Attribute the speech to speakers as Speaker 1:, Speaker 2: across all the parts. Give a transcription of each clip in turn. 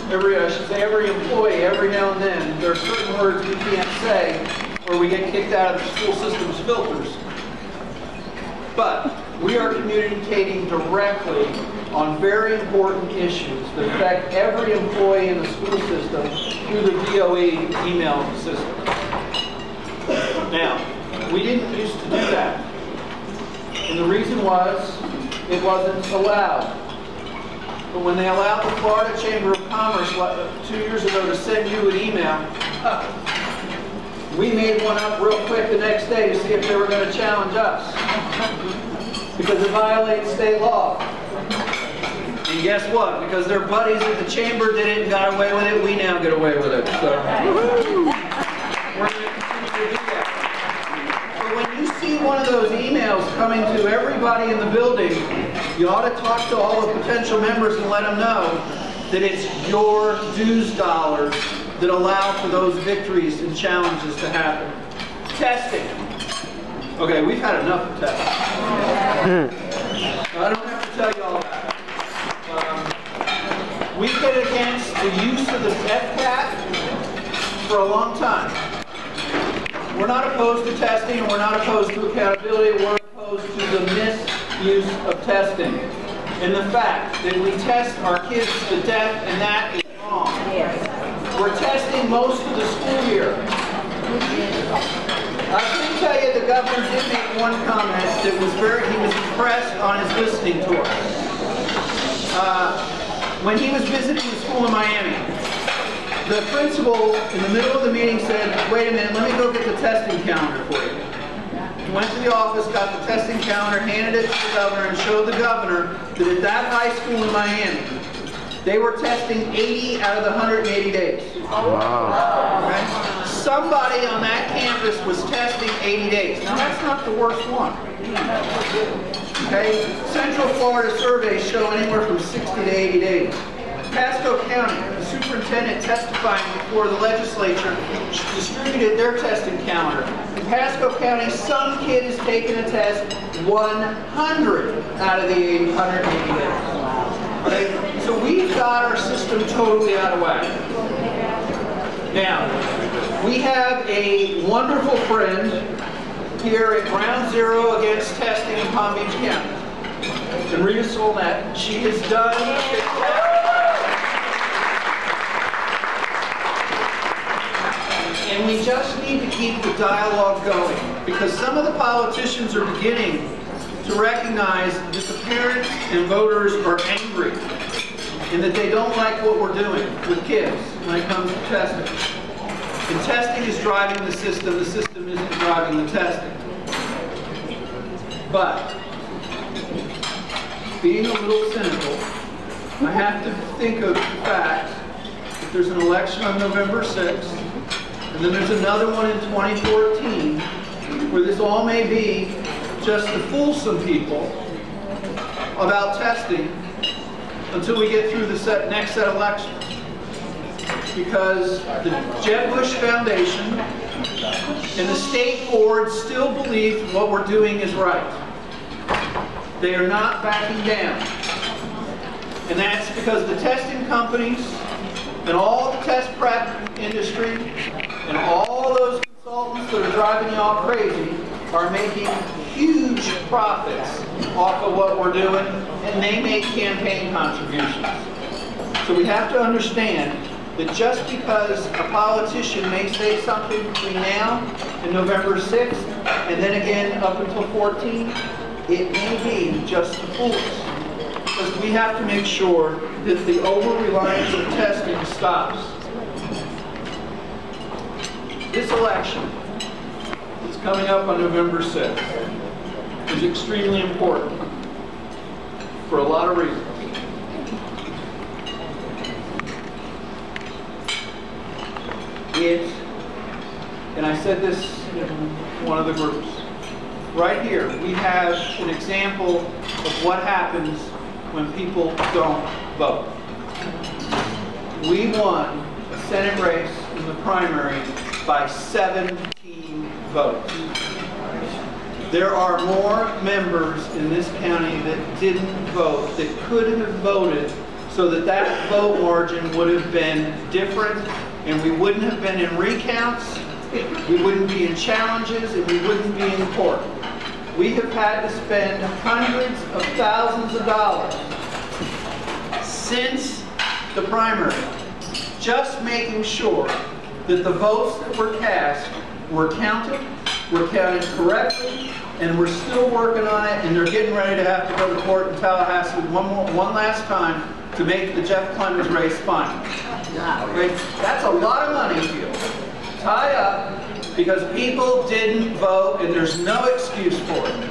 Speaker 1: I should say every employee, every now and then, there are certain words we can't say or we get kicked out of the school system's filters. But we are communicating directly on very important issues that affect every employee in the school system through the DOE email system. Now, we didn't used to do that. And the reason was, it wasn't allowed. But when they allowed the Florida Chamber of Commerce 2 years ago to send you an email, we made one up real quick the next day to see if they were going to challenge us. Because it violates state law. And guess what? Because their buddies at the chamber did it and got away with it, we now get away with it. So we're going to continue to do that. But when you see one of those emails coming to everybody in the building, you ought to talk to all the potential members and let them know that it's your dues dollars that allow for those victories and challenges to happen. Testing. Okay, we've had enough of testing. I don't have to tell you all that. We've been against the use of the FCAT for a long time. We're not opposed to testing, and we're not opposed to accountability. We're opposed to the misuse of testing. And the fact that we test our kids to death, and that is wrong. We're testing most of the school year. I can tell you the governor did make one comment that was he was impressed on his listening tour. When he was visiting the school in Miami, the principal in the middle of the meeting said, wait a minute, let me go get the testing calendar for you. He went to the office, got the testing calendar, handed it to the governor, and showed the governor that at that high school in Miami, they were testing 80 out of the 180 days. Wow. Okay? Somebody on that campus was testing 80 days. Now that's not the worst one. Okay? Central Florida surveys show anywhere from 60 to 80 days. Pasco County, the superintendent testifying before the legislature distributed their testing calendar. In Pasco County, some kid has taken a test 100 out of the 180 days. Okay? So we've got our system totally out of whack. Now, we have a wonderful friend here at Ground Zero against testing in Palm Beach County. And Rita Solnett, she has done and we just need to keep the dialogue going, because some of the politicians are beginning to recognize that the parents and voters are angry and that they don't like what we're doing with kids when it comes to testing. And testing is driving the system isn't driving the testing. But, being a little cynical, I have to think of the fact that there's an election on November 6th, and then there's another one in 2014, where this all may be just to fool some people about testing until we get through the next set of elections. Because the Jeb Bush Foundation and the state board still believe what we're doing is right. They are not backing down. And that's because the testing companies and all the test prep industry and all those consultants that are driving you all crazy are making huge profits off of what we're doing, and they make campaign contributions. So we have to understand that just because a politician may say something between now and November 6th, and then again up until 14, it may be just to fool us. Because we have to make sure that the over-reliance of testing stops. This election that's coming up on November 6th is extremely important for a lot of reasons. And I said this in one of the groups, right here we have an example of what happens when people don't vote. We won a Senate race in the primary by 17 votes. There are more members in this county that didn't vote, that could have voted, so that that vote margin would have been different, and we wouldn't have been in recounts, we wouldn't be in challenges, and we wouldn't be in court. We have had to spend hundreds of thousands of dollars since the primary, just making sure that the votes that were cast were counted correctly, and we're still working on it, and they're getting ready to have to go to court in Tallahassee one last time to make the Jeff Clemens race final. Okay? That's a lot of money tied up because people didn't vote, and there's no excuse for it.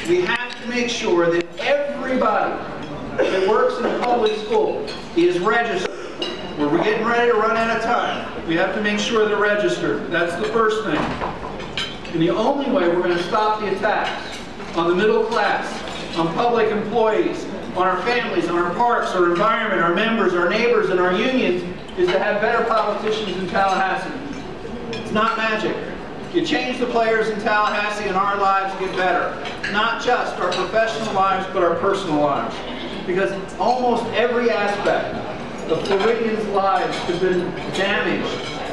Speaker 1: We have to make sure that everybody that works in a public school is registered. We're getting ready to run out of time. We have to make sure they're registered. That's the first thing. And the only way we're going to stop the attacks on the middle class, on public employees, on our families, on our parks, our environment, our members, our neighbors, and our unions is to have better politicians in Tallahassee. It's not magic. You change the players in Tallahassee and our lives get better. Not just our professional lives, but our personal lives. Because almost every aspect of Floridians' lives have been damaged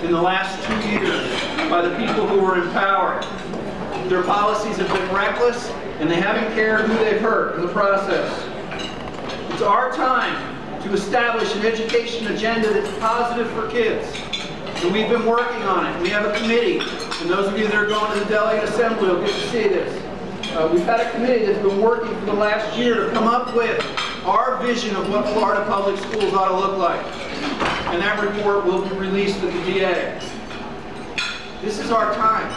Speaker 1: in the last 2 years by the people who were in power. Their policies have been reckless, and they haven't cared who they've hurt in the process. It's our time to establish an education agenda that's positive for kids. And we've been working on it. We have a committee, and those of you that are going to the delegate assembly will get to see this. We've had a committee that's been working for the last year to come up with our vision of what Florida public schools ought to look like. And that report will be released at the DA. This is our time.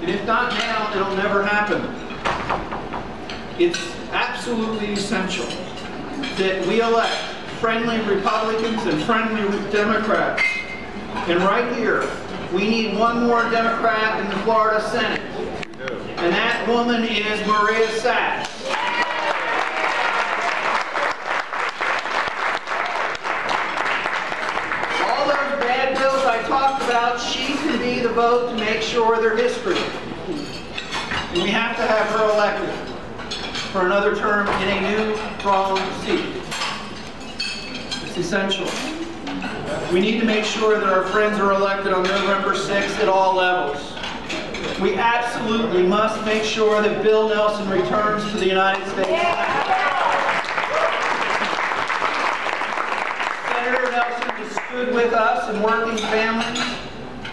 Speaker 1: And if not now, it'll never happen. It's absolutely essential that we elect friendly Republicans and friendly Democrats. And right here, we need one more Democrat in the Florida Senate. And that woman is Maria Sachs. All those bad bills I talked about, she can be the vote to make sure they're history. And we have to have her elected for another term in a new, strong seat. It's essential. We need to make sure that our friends are elected on November 6th at all levels. We absolutely must make sure that Bill Nelson returns to the United States. Senator Nelson has stood with us and working families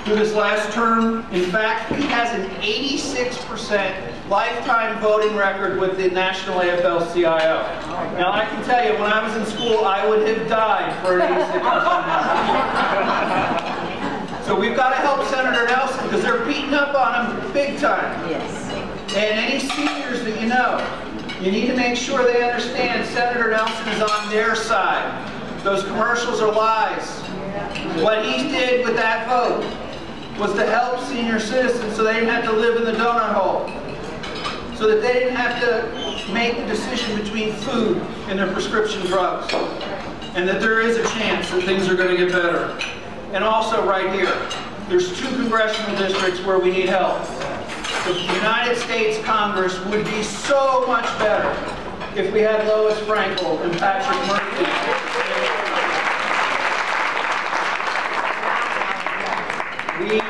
Speaker 1: through this last term. In fact, he has an 86% lifetime voting record with the National AFL-CIO. Now, I can tell you, when I was in school, I would have died for an 86%. So we've got to help Senator Nelson because they're beating up on him big time. Yes. And any seniors that you know, you need to make sure they understand Senator Nelson is on their side. Those commercials are lies. What he did with that vote was to help senior citizens so they didn't have to live in the donut hole. So that they didn't have to make the decision between food and their prescription drugs. And that there is a chance that things are going to get better. And also right here, there's 2 congressional districts where we need help. The United States Congress would be so much better if we had Lois Frankel and Patrick Murphy. We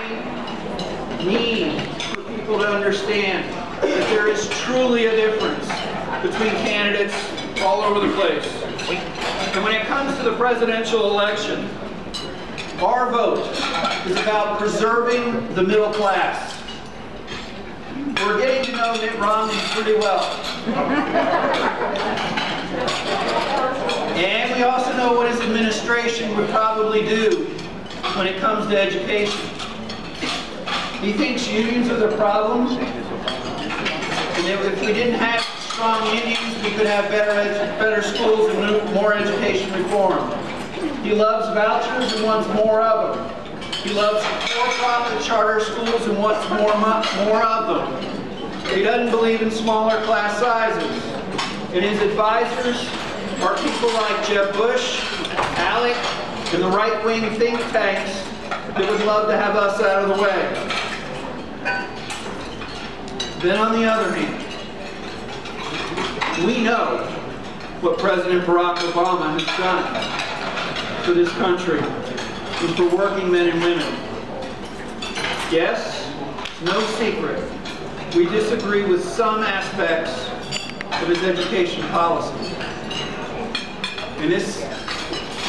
Speaker 1: need for people to understand that there is truly a difference between candidates all over the place. And when it comes to the presidential election, our vote is about preserving the middle class. We're getting to know Mitt Romney pretty well. And we also know what his administration would probably do when it comes to education. He thinks unions are the problem. And if we didn't have strong unions, we could have better schools and more education reform. He loves vouchers and wants more of them. He loves for-profit charter schools and wants more of them. He doesn't believe in smaller class sizes. And his advisors are people like Jeb Bush, ALEC, and the right-wing think tanks that would love to have us out of the way. Then on the other hand, we know what President Barack Obama has done for this country and for working men and women. Yes, no secret, we disagree with some aspects of his education policy. And this,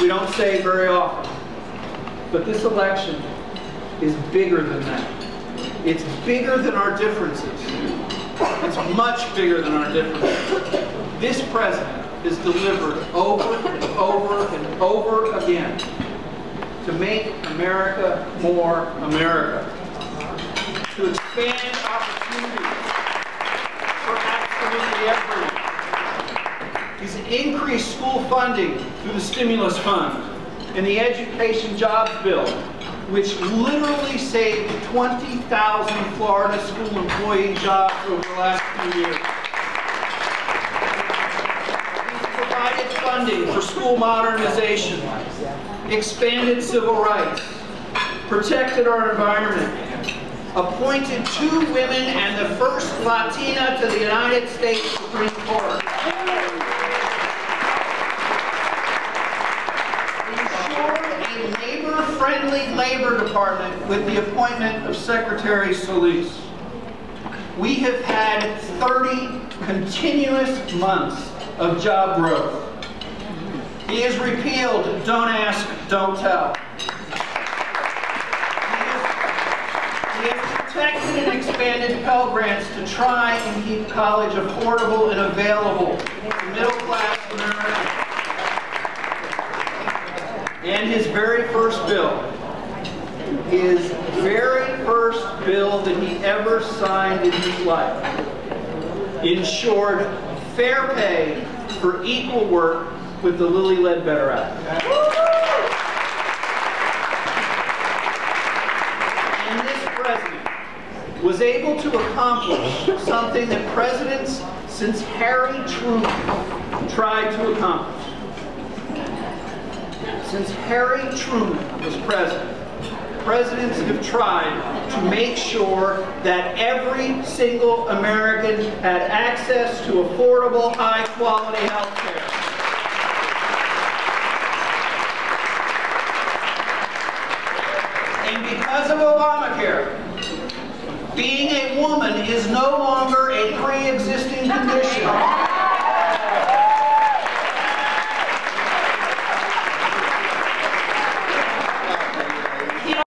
Speaker 1: we don't say very often, but this election is bigger than that. It's bigger than our differences. It's much bigger than our differences. This president has delivered over and over and over again to make America more America, to expand opportunities for absolutely everyone. He's increased school funding through the stimulus fund and the Education Jobs Bill, which literally saved 20,000 Florida school employee jobs over the last few years. He's provided funding for school modernization, expanded civil rights, protected our environment, appointed 2 women and the first Latina to the United States Supreme Court. Friendly Labor Department with the appointment of Secretary Solis. We have had 30 continuous months of job growth. He has repealed Don't Ask, Don't Tell. He has protected and expanded Pell Grants to try and keep college affordable and available to middle-class Americans. And his very first bill, that he ever signed in his life, ensured fair pay for equal work with the Lilly Ledbetter Act. And this president was able to accomplish something that presidents since Harry Truman tried to accomplish. Since Harry Truman was president, presidents have tried to make sure that every single American had access to affordable, high-quality health care. And because of Obamacare, being a woman is no longer a pre-existing condition.